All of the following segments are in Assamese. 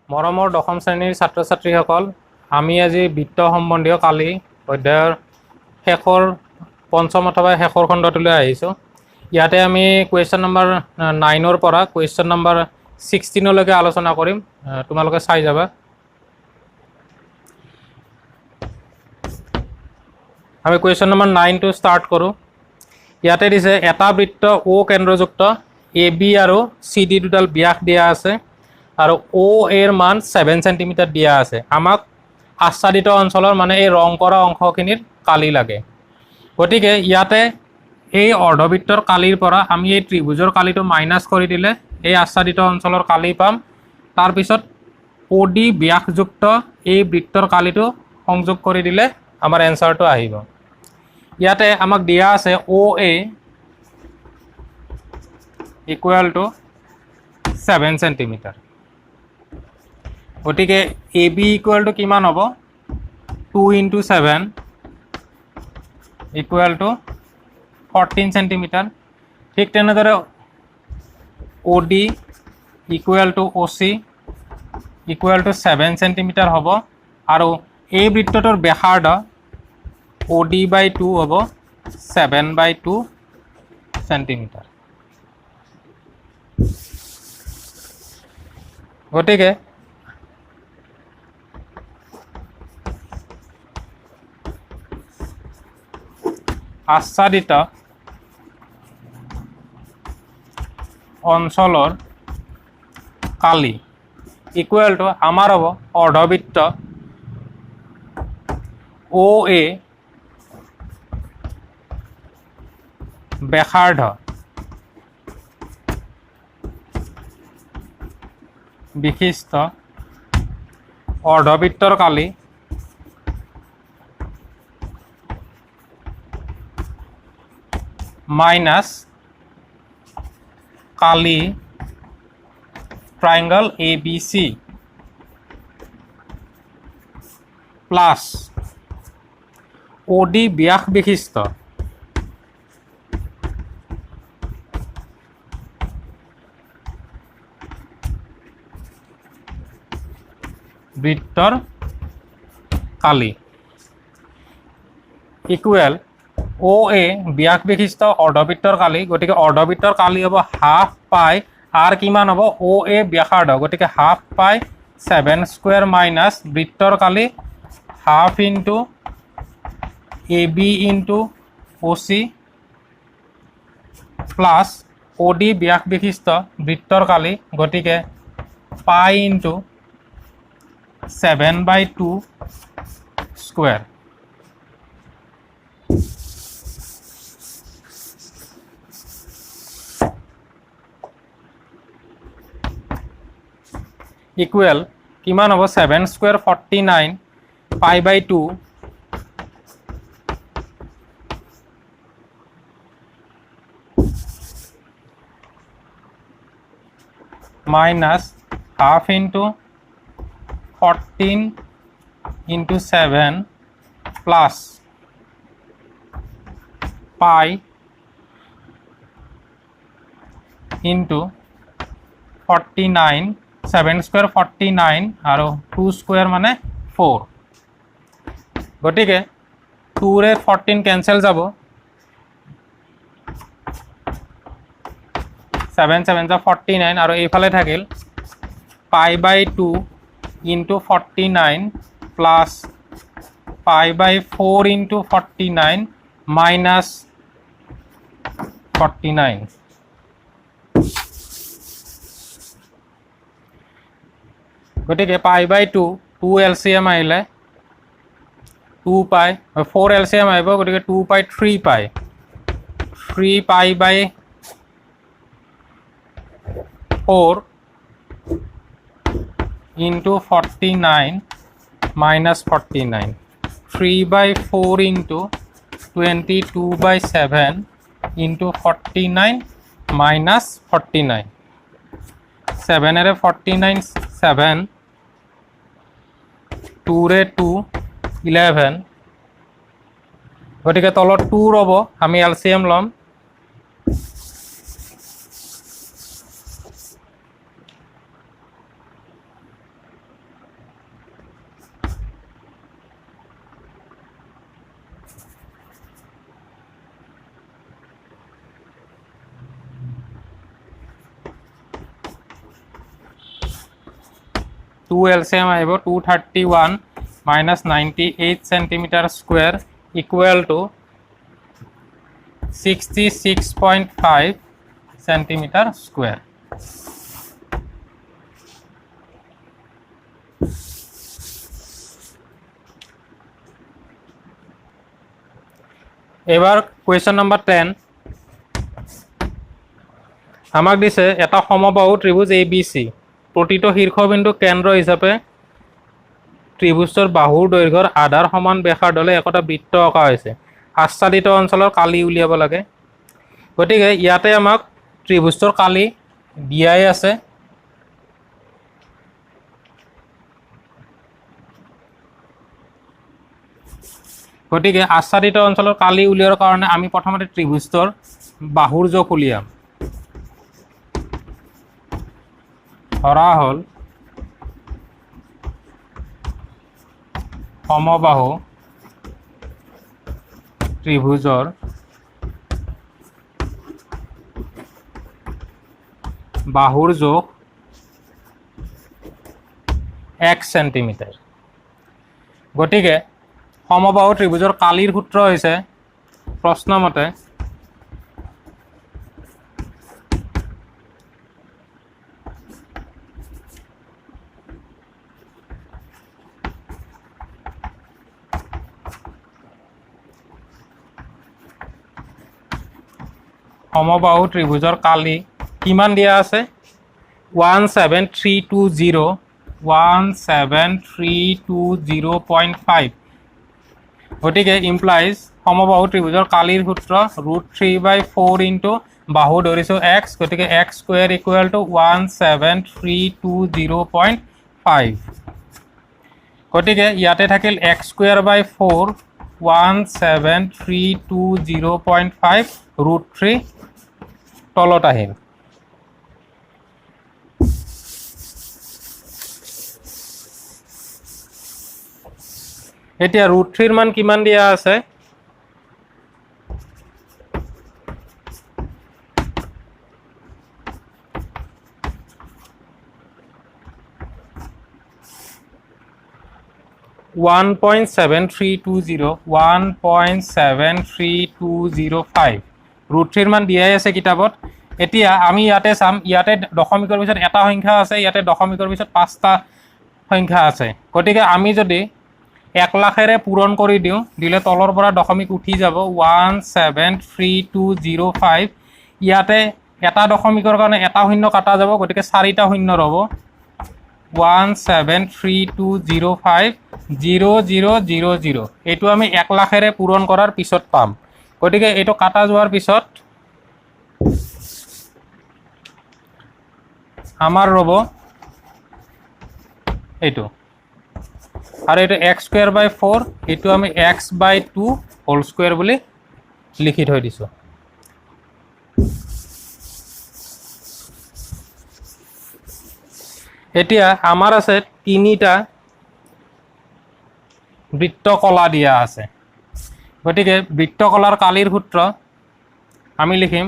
মৰমৰ দশম শ্ৰেণীৰ ছাত্ৰ ছাত্ৰীসকল, আমি আজি বৃত্ত সম্বন্ধীয় কালি অধ্যায়ৰ শেষৰ পঞ্চম অথবা শেষৰ খণ্ডটোলৈ আহিছোঁ। ইয়াতে আমি কুৱেশ্যন নম্বৰ 9ৰ পৰা কুৱেশ্যন নম্বৰ 16লৈকে আলোচনা কৰিম। তোমালোকে চাই যাবা। আমি কুৱেশ্যন নম্বৰ 9টো ষ্টাৰ্ট কৰোঁ। ইয়াতে দিছে এটা বৃত্ত O কেন্দ্ৰযুক্ত AB আৰু CD দুডাল ব্যাস দিয়া আছে আৰু OAৰ মান 7 সেণ্টিমিটাৰ দিয়া আছে। আমাক আচ্ছাদিত অঞ্চলৰ মানে এই ৰং কৰা অংশখিনিৰ কালি লাগে। গতিকে ইয়াতে এই অৰ্ধবৃত্তৰ কালিৰ পৰা আমি এই ত্ৰিভুজৰ কালিটো মাইনাছ কৰি দিলে এই আচ্ছাদিত অঞ্চলৰ কালি পাম। তাৰপিছত OD ব্যাসযুক্ত এই বৃত্তৰ কালিটো সংযোগ কৰি দিলে আমাৰ এনচাৰটো আহিব। ইয়াতে আমাক দিয়া আছে OA ইকুৱেল টু 7 সেণ্টিমিটাৰ। গতিকে AB ইকুৱেল টু কিমান হ'ব? 2 × 7 ইকুৱেল টু 14 সেণ্টিমিটাৰ। ঠিক তেনেদৰে OD equal to OC equal to 7 সেণ্টিমিটাৰ হ'ব আৰু এই বৃত্তটোৰ ব্যাসাৰ্ধ OD/2 হ'ব 7/2 সেণ্টিমিটাৰ। গতিকে আচ্ছাদিত অঞ্চলৰ কালি ইকুৱেল টু আমাৰ হ'ব অৰ্ধবৃত্ত OA ব্যাসাৰ্ধ বিশিষ্ট অৰ্ধবৃত্তৰ কালি মাইনাছ কালি ট্ৰাইংগল ABC প্লাছ OD ব্যাস বিশিষ্ট বৃত্তৰ কালি ইকুৱেল OA ব্যাস বিশিষ্ট অৰ্ধবৃত্তৰ কালি। গতিকে অৰ্ধবৃত্তৰ কালি হ'ব হাফ পাই আৰু কিমান হ'ব? OA ব্যাসাৰ্ধ। গতিকে হাফ পাই 7² মাইনাছ বৃত্তৰ কালি half into AB into OC plus OD ব্যাস বিশিষ্ট বৃত্তৰ কালি। গতিকে পাই ইনটু 7/2 স্কুৱেৰ। ইকুৱেল কিমান হ'ব? 7² 49 π/2 minus half into 14 × 7 plus pi into 49 7² 49 আৰু 2² মানে 4। গতিকে 2ৰে 14 কেঞ্চেল যাব, 7 7 49 আৰু এইফালে থাকিল π/2 ইনটু 49 প্লাছ π/4 ইনটু 49 মাইনাছ 49। গতিকে π/2 2 LCM আহিলে 2 π 4 LCM আহিব। গতিকে 2 π 3 π 3 π/4 into 49 minus 49 3/4 into 22/7 into 49 minus 49 7ৰে 49 7 2ৰে 2 11। গতিকে তলত 2 ৰ'ব, আমি LCM ল'ম। 2 LCM আহিব 231 minus 98 centimeter square equal to 66.5 centimeter square. এবার কুৱেশ্যন নম্বৰ 10 আমাক দিছে এটা সমবাহু ত্ৰিভুজ ABC প্ৰতিটো শীৰ্ষবিন্দু কেন্দ্ৰ হিচাপে ত্ৰিভুজৰ বাহুৰ দৈৰ্ঘ্যৰ আধাৰ সমান ব্যাসাৰ্ধৰে একটা বৃত্ত অঁকা হৈছে আচ্ছাদিত অঞ্চলৰ কালি উলিয়াব লাগে গতিকে ইয়াতে আমাক ত্ৰিভুজৰ কালি দিয়াই আছে গতিকে আচ্ছাদিত অঞ্চলৰ কালি উলিয়াৰ কাৰণে আমি প্ৰথমতে ত্ৰিভুজৰ বাহুৰ জোখ উলিয়াম ধৰা হল সমবাহু ত্ৰিভুজৰ বাহুৰ জোখ 1 সেন্টিমিটাৰ গতিকে সমবাহু ত্ৰিভুজৰ কালিৰ সূত্ৰ হৈছে প্ৰশ্নমতে সমবাহু ত্ৰিভুজৰ কালি কিমান দিয়া আছে 17320.5 গতিকে ইমপ্লাইজ সমবাহু ত্ৰিভুজৰ কালিৰ সূত্ৰ √3/4 ইনটু বাহু ধৰিছো x গতিকে x স্কয়াৰ ইকুৱেল টু 17320.5 গতিকে ইয়াতে থাকিল x স্কয়াৰ বাই 4 17320.5 √3 তলত আহিল এতিয়া √3 মান কিমান দিয়া আছে 1.7320 √3 মান দিয়াই আছে কিতাপত এতিয়া আমি ইয়াতে চাম ইয়াতে দশমিকৰ পিছত এটা সংখ্যা আছে ইয়াতে দশমিকৰ পিছত পাঁচটা সংখ্যা আছে গতিকে আমি যদি 1 লাখেৰে পূৰণ কৰি দিও দিলে তলৰ পৰা দশমিক উঠি যাব 17320.5 ইয়াতে এটা দশমিকৰ কাৰণে এটা শূন্য কাটা যাব গতিকে চাৰিটা শূন্য ৰব 173205000 এইটো আমি 1 লাখেৰে পূৰণ কৰাৰ পিছত পাম গতিকে এইটো কাটা যোৱাৰ পিছত আমাৰ ৰব এইটো আৰু এইটো x স্কয়াৰ বাই 4 এইটো আমি x বাই 2 হোল স্কয়াৰ বুলি লিখি থৈ দিছো এতিয়া আমাৰ আছে তিনিটা বৃত্তকলা দিয়া আছে গতিকে বৃত্তকলাৰ কালিৰ সূত্ৰ আমি লিখিম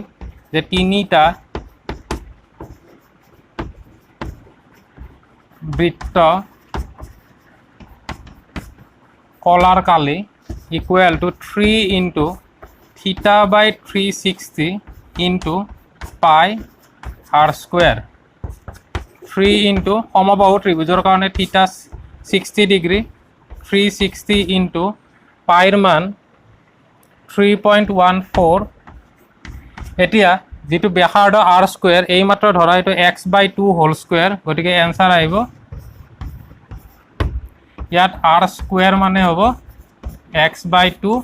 যে তিনিটা বৃত্ত কলাৰ কালি ইকুৱেল টু 3 ইনটু থিটা বাই 360 ইনটু পাই r স্কয়াৰ 3 ইনটু সমবাহু ত্ৰিভুজৰ কাৰণে থিটা 60 ডিগ্ৰী 360 ইনটু পাইৰ মান 3.14 এতিয়া যেটো ব্যাসাৰ্ধ r স্কয়াৰ এই মাত্ৰ ধৰা এটো x বাই 2 হোল স্কয়াৰ গতিকে आंसर আহিব ইয়াত r স্কয়াৰ মানে হ'ব x বাই 2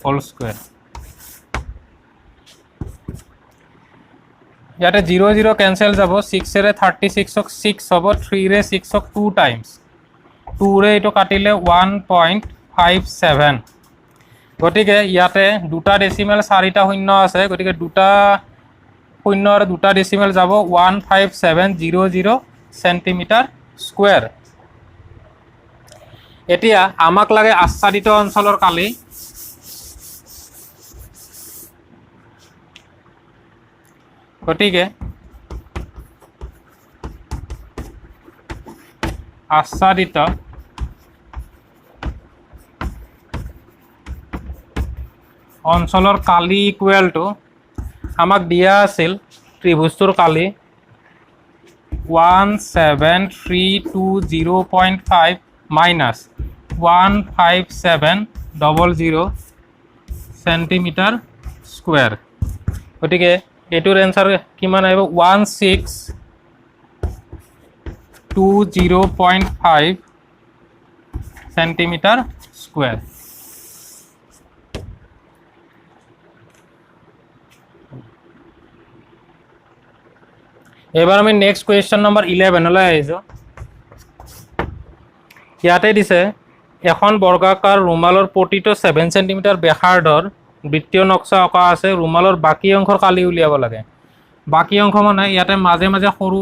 হোল স্কয়াৰ ইয়াতে 0 0 ক্যান্সেল যাব 6 ৰে 36 ক 6 হ'ব 3 ৰে 6 ক 2 টাইমস 2 ৰে এটো কাটিলে 1.57 গতিকে ইয়াতে দুটা ডেসিমেল চাৰিটা শূন্য আছে গতিকে দুটা শূন্য আৰু দুটা ডেসিমেল যাব 15700 সেন্টিমিটাৰ স্কয়াৰ এতিয়া আমাক লাগে আচ্ছাদিত অঞ্চলৰ কালি গতিকে আচ্ছাদিত অঞ্চলৰ কালি ইকুৱেল টু আমাক দিয়া আছিল ত্ৰিভুজটোৰ কালি 17320.5 মাইনাছ 15700 সেন্টিমিটাৰ স্কুৱেৰ গতিকে এইটোৰ এনসাৰ কিমান আহিব 16220.5 সেন্টিমিটাৰ স্কুৱেৰ এবাৰ আমি নেক্সট কুৱেশ্যন নম্বৰ 11 লৈ আহিছোঁ ইয়াতে দিছে এখন বৰ্গাকাৰ ৰুমালৰ প্ৰতিটো 7 সেন্টিমিটাৰ ব্যাসাৰ্ধৰ বৃত্তীয় নক্সা অঁকা আছে ৰুমালৰ বাকী অংশৰ কালি উলিয়াব লাগে বাকী অংশ মানে ইয়াতে মাজে মাজে সৰু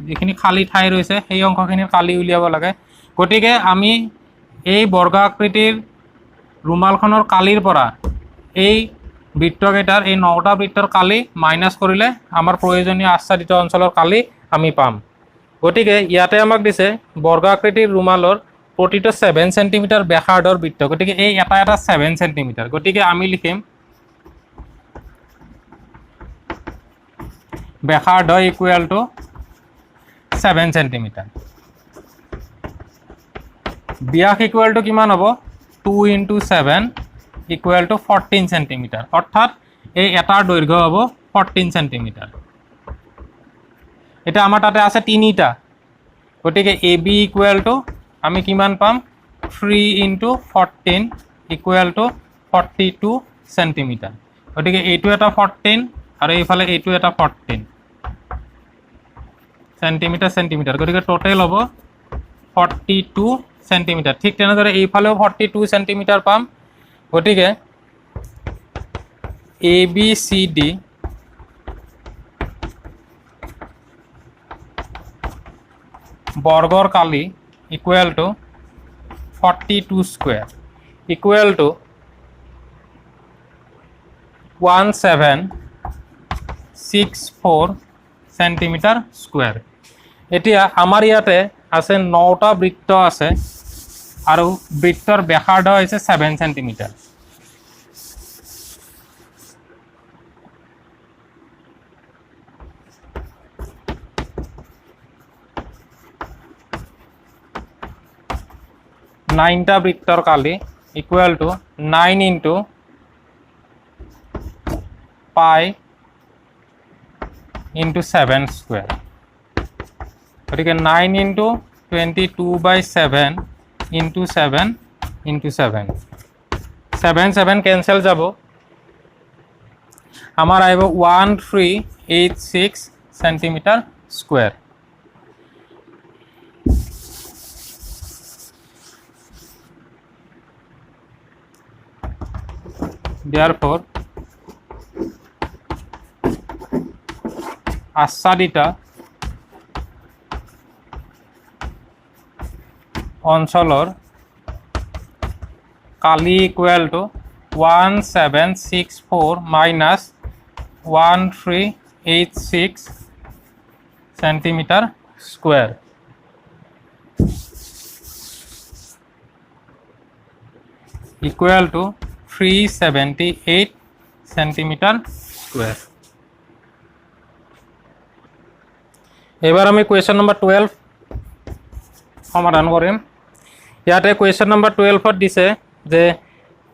যিখিনি খালী ঠাই ৰৈছে সেই অংশখিনিৰ কালি উলিয়াব লাগে গতিকে আমি এই বৰ্গাকৃতিৰ ৰুমালখনৰ কালিৰ পৰা এই বৃত্তকেইটাৰ এই 9টা বৃত্তৰ কালি মাইনাছ কৰিলে আমাৰ প্ৰয়োজনীয় আচ্ছাদিত অঞ্চলৰ কালি আমি পাম গতিকে ইয়াতে আমাক দিছে বৰ্গাকৃতিৰ ৰুমালৰ প্ৰতিটো 7 সেন্টিমিটাৰ ব্যাসাৰ্ধৰ বৃত্ত গতিকে এই এটা এটা 7 সেন্টিমিটাৰ গতিকে আমি লিখিম ব্যাসাৰ্ধ ইকুৱেল টু 7 সেন্টিমিটাৰ ব্যাস ইকুৱেল টু কিমান হ'ব 2 × 7 ইকুৱেল টু 14 সেন্টিমিটাৰ অৰ্থাৎ এই এটাৰ দৈৰ্ঘ্য হ'ব 14 সেন্টিমিটাৰ এটা আমাৰ তাতে আছে তিনিটা গতিকে AB ইকুৱেল টু আমি কিমান পাম 3 × 14 ইকুৱেল টু 42 সেন্টিমিটাৰ গতিকে এইটো এটা 14 আৰু এইফালে এইটো এটা 14 সেন্টিমিটাৰ গতিকে টোটেল হ'ব 42 সেন্টিমিটাৰ ঠিক তেনেদৰে এইফালেও 42 সেন্টিমিটাৰ পাম গতিকে ABCD বৰ্গৰ কালি equal to 42 square equal to 1764 centimetre square এতিয়া আমাৰ ইয়াতে আছে 9টা বৃত্ত আছে আৰু বৃত্তৰ ব্যাসাৰ্ধ হৈছে 7 সেন্টিমিটাৰ নাইনটা বৃত্তৰ কালি ইকুৱেল টু 9 × পাই × 7 স্কুৱেৰ গতিকে 9 × 22/7 × 7 × 7 7 কেঞ্চেল যাব আমাৰ আহিব 1386 সেন্টিমিটাৰ স্কুৱেৰ therefore আচ্ছাদিত অঞ্চলৰ কালি equal to 1764 minus 1386 centimetre square equal to 378 centimetre square এবাৰ আমি কুৱেশ্যন নম্বৰ 12 সমাধান কৰিম ইয়াতে কুৱেশ্যন নম্বৰ 12ত দিছে যে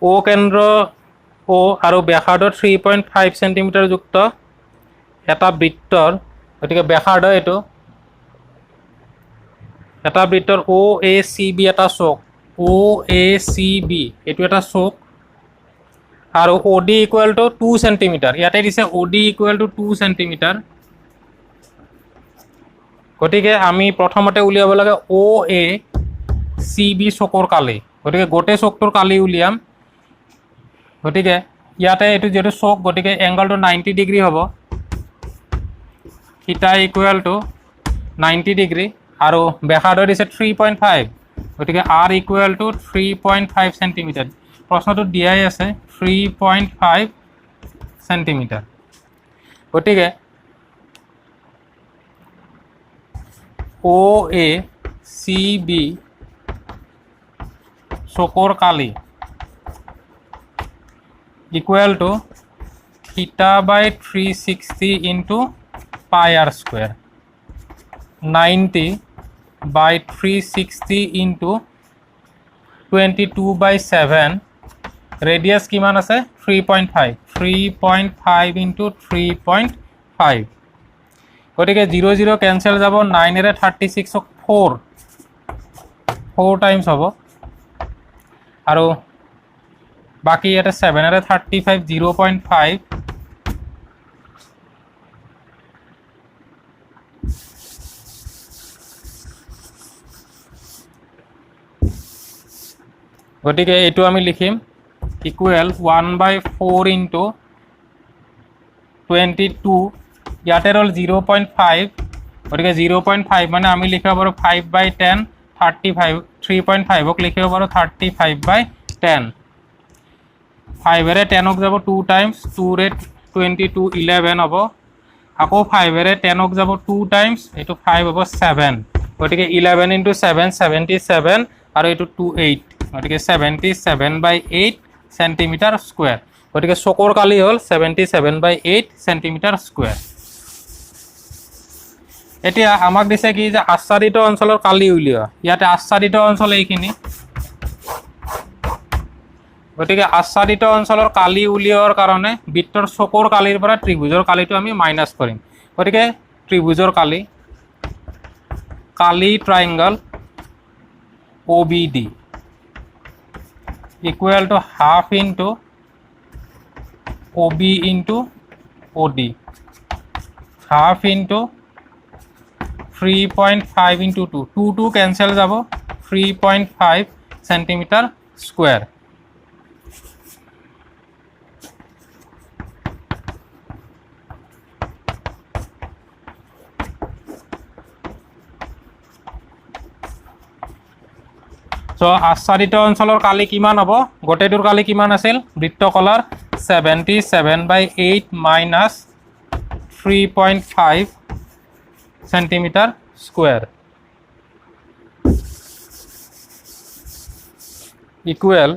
ও কেন্দ্ৰ ও আৰু ব্যাসাৰ্ধ 3.5 সেন্টিমিটাৰ যুক্ত এটা বৃত্তৰ গতিকে ব্যাসাৰ্ধ এইটো এটা বৃত্তৰ OACB এটা চক OACB এইটো এটা চক আৰু OD ইকুৱেল টু 2 সেন্টিমিটাৰ ইয়াতে দিছে OD ইকুৱেল টু 2 সেন্টিমিটাৰ গতিকে আমি প্ৰথমতে উলিয়াব লাগে OACB চকৰ কালি গতিকে গোটেই চকটোৰ কালি উলিয়াম গতিকে ইয়াতে এইটো যেটো চক গতিকে এংগলটো 90 ডিগ্ৰী হ'ব থিটা ইকুৱেল টু 90 ডিগ্ৰী আৰু ব্যাসাৰ্ধ দিছে 3.5 গতিকে R ইকুৱেল টু 3.5 সেন্টিমিটাৰ প্ৰশ্নটো দিয়াই আছে 3.5 সেন্টিমিটাৰ গতিকে OA CB চকুৰ কালি ইকুৱেল টু থিটা বাই 360 ইনটু পাই r স্কোয়াৰ 90 বাই 360 ইনটু 22 বাই 7 ৰেডিয়াছ কিমান আছে 3.5 ইনটু 3.5 গতিকে 0 0 কেনসেল যাব 9 এৰে 36 4 টাইমছ হ'ব আৰু বাকি এটা 7 এৰে 35 0.5 গতিকে এইটো আমি লিখিম ইকুৱেল 1/4 ইনটু 22 ইয়াতে ৰল 0.5 গতিকে 0.5 মানে আমি লিখিব পাৰো 5/10 35 3.5 ক লিখিব পাৰো 35/10 5 এৰে 10 ক যাব 2 টাইমছ 2 ৰে 22 11 হ'ব আকৌ 5 এৰে 10 ক যাব 2 টাইমছ এটো 5 হ'ব 7 গতিকে 11 ইনটু 7 77 আৰু এটো 28 গতিকে 77/8 সেন্টিমিটাৰ স্কয়াৰ গতিকে চকুৰ কালি হল 77/8 সেন্টিমিটাৰ স্কয়াৰ এতিয়া আমাক দিছে কি যে আচ্ছাদিত অঞ্চলৰ কালি উলিওৱা ইয়াতে আচ্ছাদিত অঞ্চল এইখিনি গতিকে আচ্ছাদিত অঞ্চলৰ কালি উলিওৱাৰ কাৰণে বৃত্তৰ চকুৰ কালিৰ পৰা ত্ৰিভুজৰ কালিটো আমি মাইনাস কৰিম গতিকে ত্ৰিভুজৰ কালি ট্ৰায়াঙ্গল OBD equal to half into OB into OD half into 3.5 into 2 cancel যাব 3.5 centimeter square So আচ্ছাদিত অঞ্চলৰ কালি কিমান হ'ব গোটেইটোৰ কালি কিমান আছিল বৃত্তকলাৰ 77/8 minus 3.5 centimeter square equal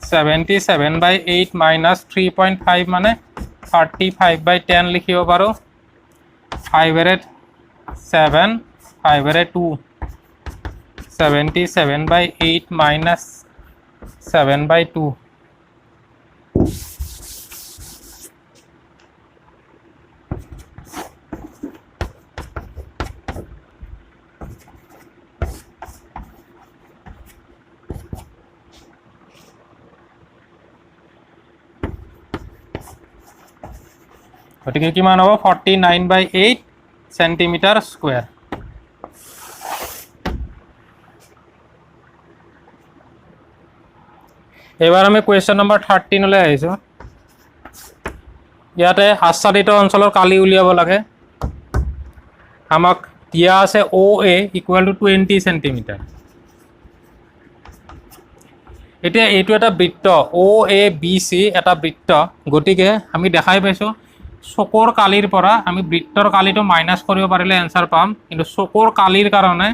77/8 minus 3.5 মানে 35/10 লিখিব পাৰো 5 এৰে 7 5 এৰে 2 77/8 minus 7/2 গতিকে কিমান হ'ব 49/8 সেন্টিমিটার স্কয়ার এবাৰ আমি কোৱেশ্চন নম্বৰ 13 লৈ আহিছো ইয়াতে আচ্ছাদিত অঞ্চলৰ কালি উলিয়াব লাগে আমাক দিয়া আছে OA ইকুৱেল টু 20 সেন্টিমিটাৰ এতিয়া এইটো এটা বৃত্ত OABC এটা বৃত্ত গতিকে আমি দেখাই পাইছো চকুৰ কালিৰ পৰা আমি বৃত্তৰ কালিটো মাইনাস কৰিব পাৰিলে এনসাৰ পাম কিন্তু চকুৰ কালিৰ কাৰণে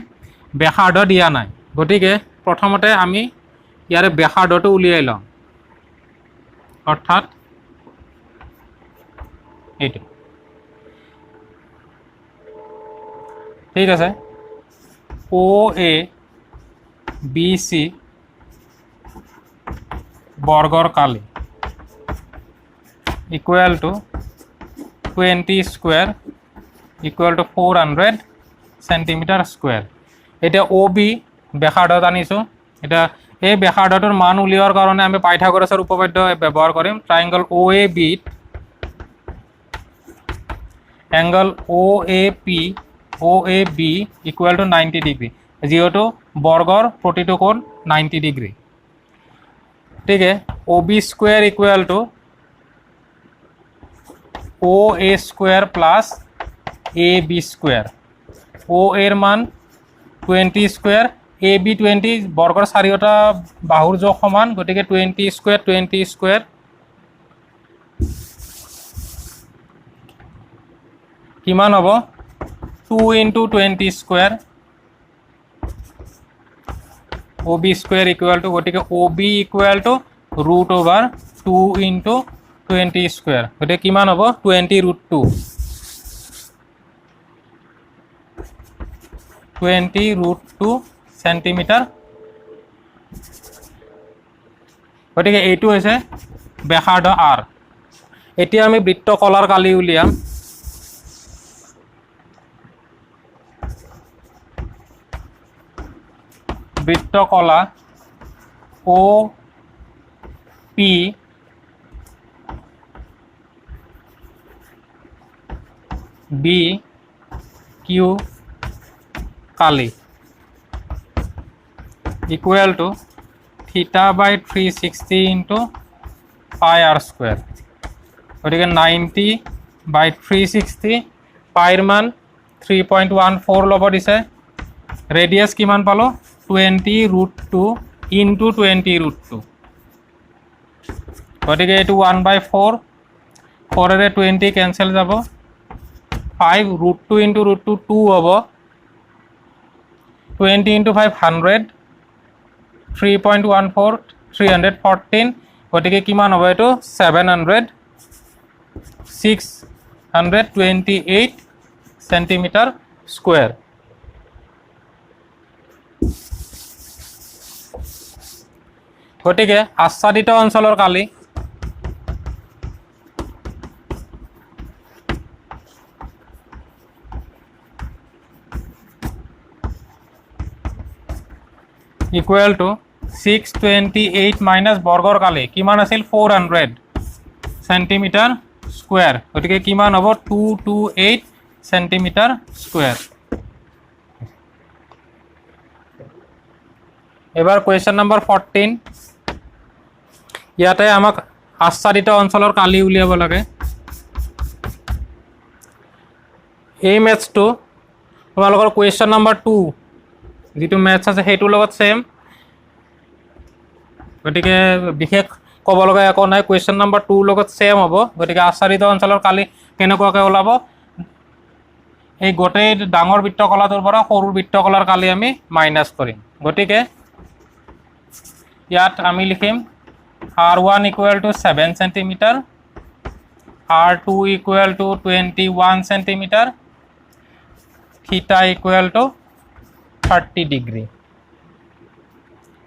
ব্যাসাৰ্ধ দিয়া নাই গতিকে প্ৰথমতে আমি ইয়াৰে ব্যাসাৰ্ধটো উলিয়াই লওঁ অৰ্থাৎ এইটো ঠিক আছে OABC বৰ্গৰ কালি equal to 20 square equal to 400 centimetre square এটা OB ব্যাসাৰ্ধ আনিছো এটা এই ব্যাসাৰ্ধটোৰ মান উলিওৱাৰ কাৰণে আমি পাইথাগোৰাছৰ উপপাদ্য ব্যৱহাৰ কৰিম ট্ৰায়াঙ্গল OAB angle OAB equal to 90 degree যিহেতু বৰ্গৰ প্ৰতিটো কোণ 90 ডিগ্ৰী ঠিক আছে OB square equal two OA square plus AB square O এৰ মান 20 স্কয়াৰ AB 20 বৰ্গৰ চাৰিওটা বাহুৰ যোগ সমান গতিকে 20 স্কয়ার কিমান হ'ব 2 into 20 square OB square equal to গটিকে OB equal to root over 2 into 20 square গটিকে কিমান হ'ব 20 root 2 20 root 2 centimeter গটিকে এইটো হৈছে ব্যাসাৰ্ধ r এতিয়া আমি বৃত্ত কলাৰ কালি উলিয়াম বৃত্ত কলা O P B Q Kali equal to theta by 360 into pi r square গতিকে 90 by 360 পাইৰ মান 3.14 ল'ব দিছে ৰেডিয়াস কিমান পালো 20 root 2 into 20 root 2 গতিকে এটো 1 by 4 4 এৰে 20 ক্যান্সেল যাব 5 root 2 into root 2 2 হ'ব 20 into 5 100 3.14 314 গতিকে কিমান হ'ব এটো 628 centimeter square গতিকে আচ্ছাদিত অঞ্চলৰ কালি equal to 628 minus বৰ্গৰ কালি কিমান আছিল 400 centimeter square গতিকে কিমান হ'ব 228 centimeter square এবাৰ কোৱেশ্চন নম্বৰ 14 ইয়াতে আমাক আচ্ছাদিত অঞ্চলৰ কালি উলিয়াব লাগে এই ম্যাথটো তোমালোকৰ কোৱেশ্চন নম্বৰ 2 যেটো ম্যাথছ আছে হেতুৰ লগত সেম গতিকে বিশেষ ক'ব লগা একো নাই কোৱেশ্চন নম্বৰ 2 লগত সেম হ'ব গতিকে আচ্ছাদিত অঞ্চলৰ কালি কেনেকুৱাকৈ ওলাব এই গোটেই ডাঙৰ বৃত্ত কলাটোৰ পৰা সৰু বৃত্ত কলাৰ কালি আমি মাইনাস কৰিম গতিকে ইয়াত আমি লিখিম r1 equal to 7 cm r2 equal to 21 cm theta equal to 30 degree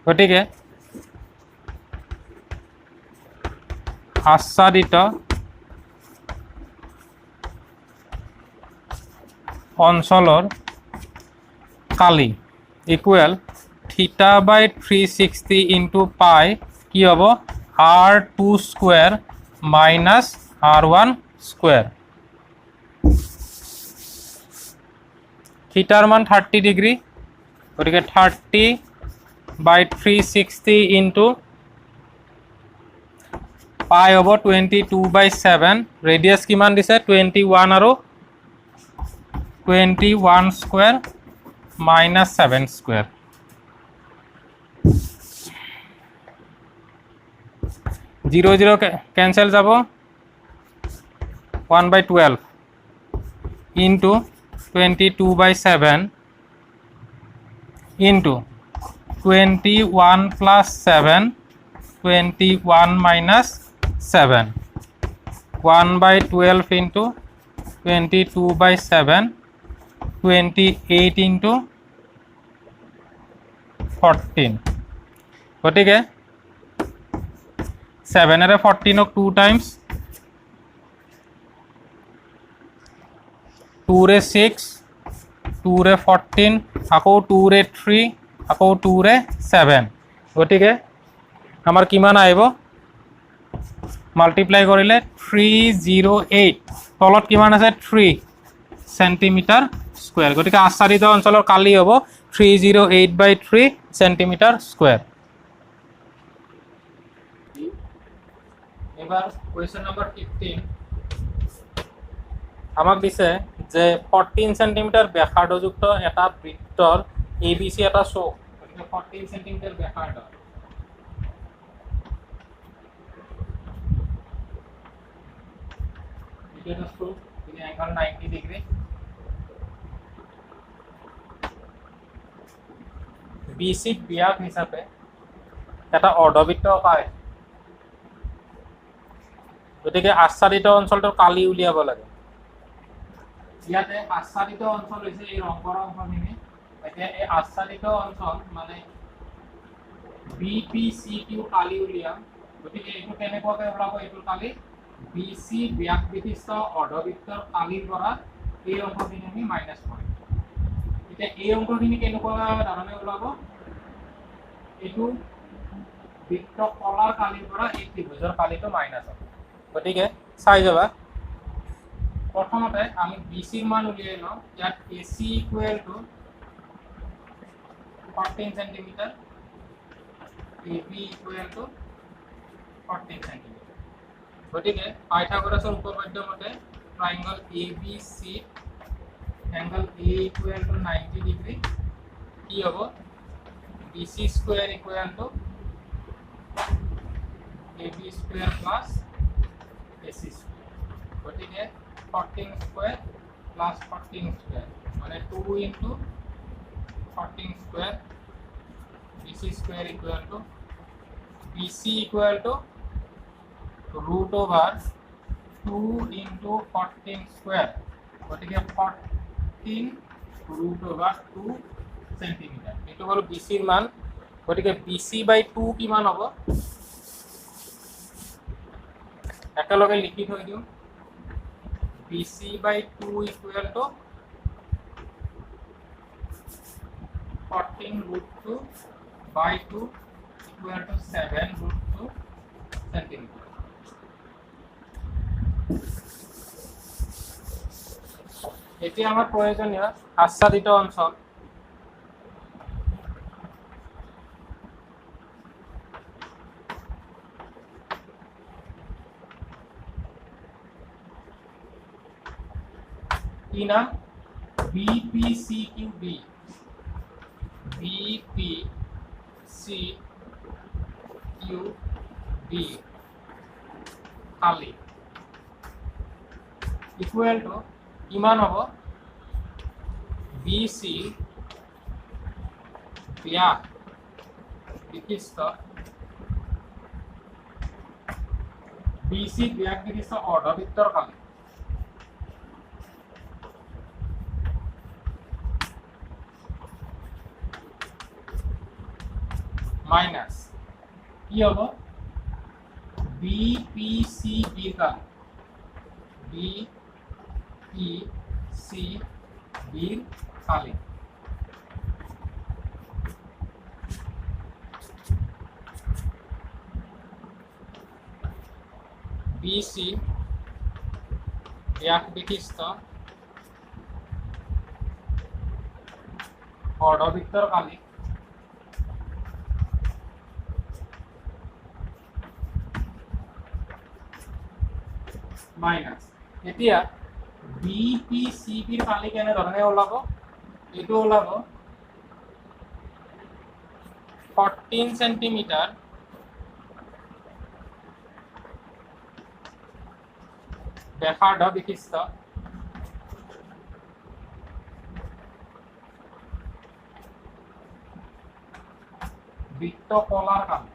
গতিকে আচ্ছাদিত অঞ্চলৰ কালি ইকুৱেল থিটা বাই 360 into pi কি হ'ব r2 square minus r1 square থিটাৰ মান 30 ডিগ্ৰী গতিকে 30 by 360 into pi হ'ব 22 by 7 ৰেডিয়াস কিমান দিছে 21 আৰু 21 square minus 7 square 0 0 cancel যাব 1 by 12 into 22 by 7 into 21 plus 7 21 minus 7 1 by 12 into 22 by 7 28 into 14 গতিকে 7 এৰে 14 ক 2 times 2 ৰে 6 2 ৰে 14 আকৌ 2 ৰে 3 আকৌ 2 ৰে 7 গতিকে আমাৰ কিমান আহিব মাল্টিপ্লাই কৰিলে 308 তলত কিমান আছে 3 সেন্টিমিটাৰ স্কয়াৰ গতিকে আচ্ছাদিত অঞ্চলৰ কালি হ'ব 308 by 3 সেন্টিমিটাৰ স্কয়াৰ এবাৰ কোয়েশ্চন নাম্বাৰ 15 আমাক দিছে যে 14 সেন্টিমিটাৰ ব্যাসাৰ্ধযুক্ত এটা বৃত্তৰ ABC এটা শো 14 সেন্টিমিটাৰ ব্যাসাৰ্ধ এটা শো ইন অ্যাঙ্গেল 90 ডিগ্ৰি BC ব্যাস হিচাপে এটা অৰ্ধবৃত্ত পায় গতিকে আচ্ছাদিত অঞ্চলটোৰ কালি উলিয়াব লাগে ইয়াতে আচ্ছাদিত অঞ্চল হৈছে এই ৰং কৰা অংশখিনি এতিয়া এই আচ্ছাদিত অঞ্চল মানে BPCQ কালি উলিয়াম গতিকে এইটো কেনেকুৱাকৈ ওলাব এইটো কালি BC ব্যাস বিশিষ্ট অৰ্ধবৃত্তৰ কালিৰ পৰা এই অংশখিনি আমি মাইনাছ কৰিম এতিয়া এই অংশখিনি কেনেকুৱা ধৰণে ওলাব এইটো বৃত্ত কলাৰ কালিৰ পৰা এই ত্ৰিভুজৰ কালিটো মাইনাছ হ'ব গতিকে চাই যাবা প্ৰথমতে আমি BC ৰ মান উলিয়াই লওঁ ইয়াত AC equal to 14 centimetre AB equal to 14 centimetre গতিকে পাইথাগোৰাছৰ উপপাদ্য মতে ট্ৰায়াঙ্গল ABC angle A equal to 90 degree কি হ'ব BC square equal to AB square plus AC square গতিকে 14 square plus 14 square মানে 2 into 14 square BC square equal to BC equal to root over 2 into 14 square গতিকে 14 root over 2 সেন্টিমিটার এটো হলো BC এর মান গতিকে BC বাই 2 কি মান হবে একেলগে লিখি থৈ দিও BC by 2 equal to 14 root 2 by 2 equal to 7 root 2 centimeter. এটি আমার প্রয়োজনীয় আচ্ছাদিত অঞ্চল কি নাম BPCQB BPCQB খালি ইকুয়াল টু কিমান হ'ব BC ব্যাস বিশিষ্ট BC ব্যাস বিশিষ্ট অৰ্ধবৃত্তৰ খালি মাইনাস কি হলো BPCB का BPCB खाली BC ব্যাস বিশিষ্ট অৰ্ধবৃত্তৰ খালি মাইনাস এতিয়া BPCB ৰ খালি কেনে ধৰণে ওলাব এটো ওলাব 14 সেন্টিমিটাৰ ব্যাসাৰ্ধ বিশিষ্ট বৃত্ত কলাৰ খালি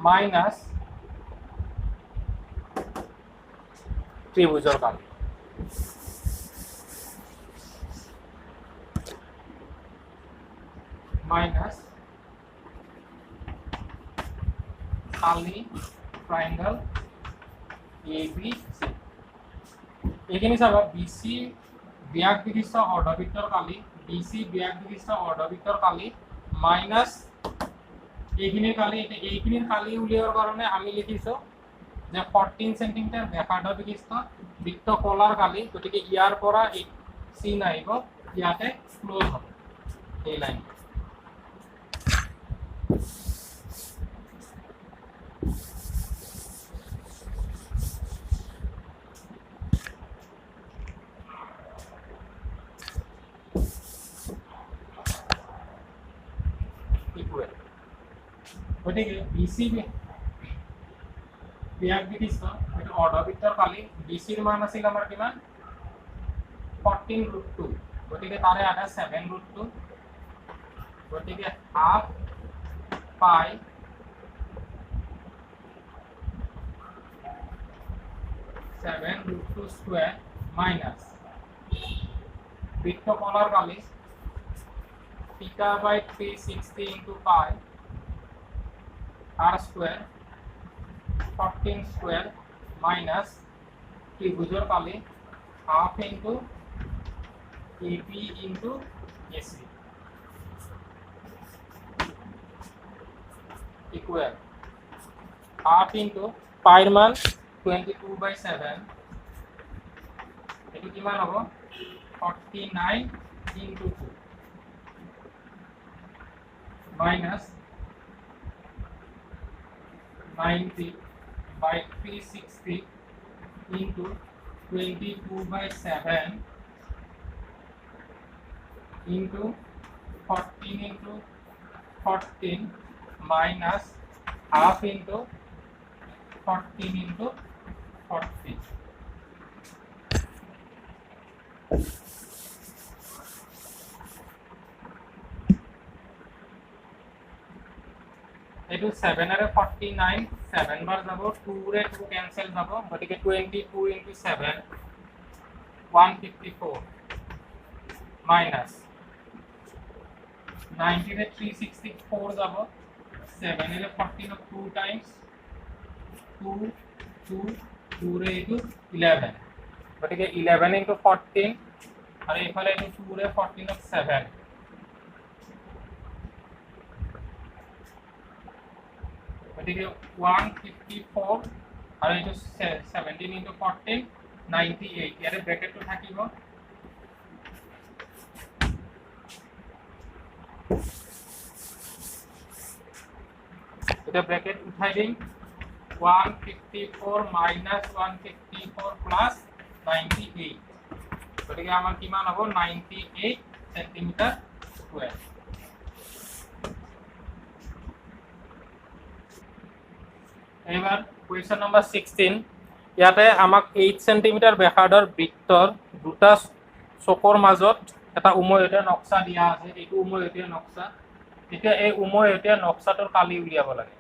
মাইনাস ত্ৰিভুজৰ কালি মাইনাস খালি ট্ৰায়াঙ্গল ABC এইখিনি চাবা BC ব্যাস বিশিষ্ট অৰ্ধবৃত্তৰ কালি BC ব্যাস বিশিষ্ট অৰ্ধবৃত্তৰ কালি মাইনাস এইখিনিৰ কালি এইখিনিৰ কালি উলিয়াৰ কাৰণে আমি লিখিছো যে 14 সেন্টিমিটাৰ ব্যাসাৰ্ধ বিশিষ্ট বৃত্ত কলাৰ কালি গতিকে ইয়াৰ পৰা এই চিন আহিব ইয়াতে ক্লোজ হ'ব এই লাইন গতিকে BC বিয়াক দি দিছো এইটো অৰ্ধবৃত্তৰ কালি BC ৰ মান আছিল আমাৰ কিমান 14√2 গতিকে তাৰে আধা 7√2 গতিকে হাফ পাই 7√2 স্কয়ার মাইনাস বৃত্ত কলার কালি theta by 360 into pi r square 14 square minus त्रिभुजर Kali half into AP into AC equal half into pi मान 22/7 এটো কিমান হ'ব 49 into 2 minus 90 by 360 into 22/7 into 14 into 14 minus half into 14 into 14 এটো 7 আরে 49 7 বার যাব 2 রে 2 ক্যান্সেল যাব গটিকে 22 into 7 154 minus 90 রে 364 যাব 7 রে 14 of 2 times 2 2 2 রে into 11 গটিকে 11 into 14 আর এফালে into 2 রে 14 of 7 গটিকে 154 আর এটা 17 into 14 98 ইয়ারে ব্র্যাকেট তো থাকিব এটা ব্র্যাকেট উঠাই দিন 154 minus 154 plus 98 গটিকে আমার কি মান হবে 98 সেন্টিমিটার স্কয়ার এবার কোয়েশ্চন নাম্বার 16 ইয়াতে আমাক 8 সেন্টিমিটার ব্যাসাৰ্ধৰ বৃত্তৰ দুটা চকৰ মাজত এটা উমৈহতীয়া নক্সা দিয়া আছে এইটো উমৈহতীয়া নক্সা এতিয়া এই উমৈহতীয়া নক্সাটোৰ কালি উলিয়াব লাগে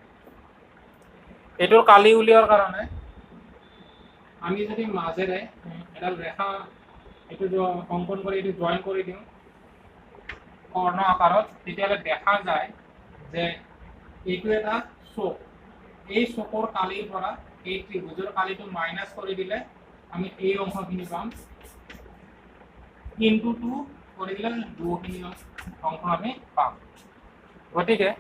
এটোৰ কালি উলিয়াৰ কাৰণে আমি যদি মাজেৰে এডাল ৰেখা এটো অঙ্কন কৰি এটো জয়েন কৰি দিও কৰ্ণ আকাৰত তেতিয়ালে দেখা যায় যে এইটো এটা চক এই চকৰ কালিৰ পৰা এই ত্ৰিভুজৰ কালিটো মাইনাস কৰি দিলে আমি এই অংশখিনি পাম ইনটু 2 কৰি দিলে দুখিনি অংশ আমি পাম গতিকে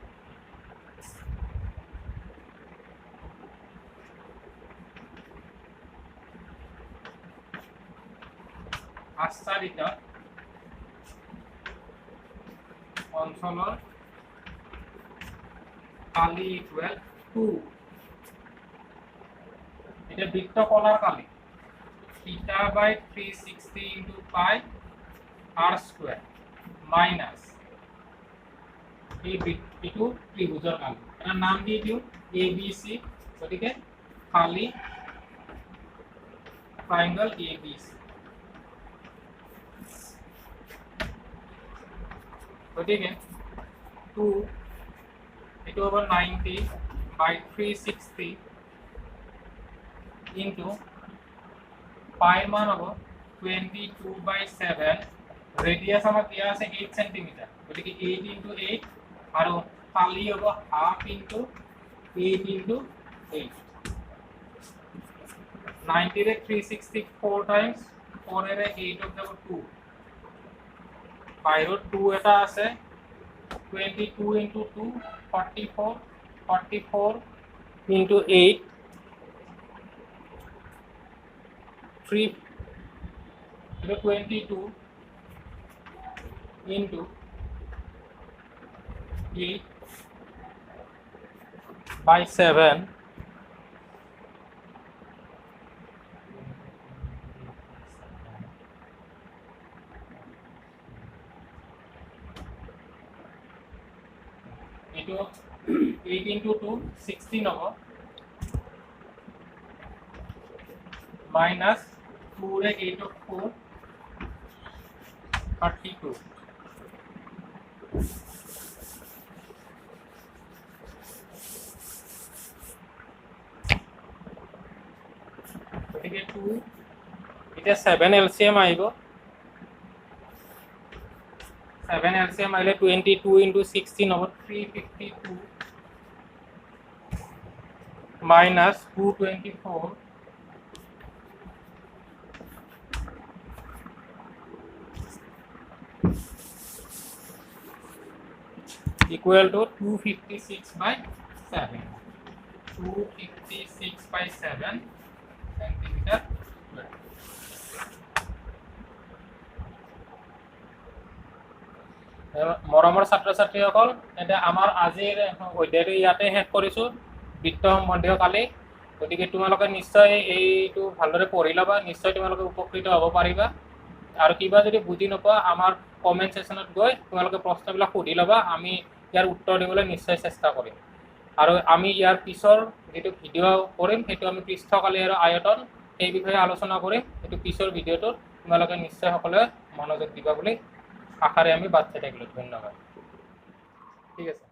আচ্ছাদিত অঞ্চলৰ কালি ইকুয়াল 2 এটা বৃত্ত কলার কালি theta by 360 into pi r square minus এই বৃত্তটো ত্ৰিভুজৰ কালি এটা নাম দি দিও ABC গতিকে কালি ট্রায়াঙ্গল ABC গতিকে 2 এটা over 90 by 360 into pi মান হ'ব 22/7 রেডিয়াস আমাক দিয়া আছে 8 cm গতিকে 8 into 8 আৰু কালি হ'ব half into 8 into 8 90 ৰে 360 4 times 4 ৰে 8 of যাব 2 বাইৰত 2 এটা আছে 22 into 2 44 44 into 8 3 22 into 8 by 7 8 into 2 16 হ'ব মাইনাছ 2 8 4 32 গতিকে 2 এতিয়া 7 এলচিএম আহিব 7 এলচিএম আহিলে 22 × 16 হ'ব 352 minus 224 equal to 256/7 256/7 centimeter square. মৰমৰ ছাত্ৰ ছাত্ৰীসকল এতিয়া আমাৰ আজিৰ অধ্যায়টো ইয়াতে শেষ কৰিছোঁ বৃত্ত সম্বন্ধীয় কালি গতিকে তোমালোকে নিশ্চয় এইটো ভালদৰে পঢ়ি ল'বা নিশ্চয় তোমালোকে উপকৃত হ'ব পাৰিবা আৰু কিবা যদি বুজি নোপোৱা আমাৰ কমেণ্ট ছেকশ্যনত গৈ তোমালোকে প্ৰশ্নবিলাক সুধি ল'বা আমি ইয়াৰ উত্তৰ দিবলৈ নিশ্চয় চেষ্টা কৰিম আৰু আমি ইয়াৰ পিছৰ যিটো ভিডিঅ' কৰিম সেইটো আমি পৃষ্ঠকালি আৰু আয়তন সেই বিষয়ে আলোচনা কৰিম সেইটো পিছৰ ভিডিঅ'টোত তোমালোকে নিশ্চয় সকলোৱে মনোযোগ দিবা বুলি আশাৰে আমি বাদ চাই থাকিলোঁ ধন্যবাদ ঠিক আছে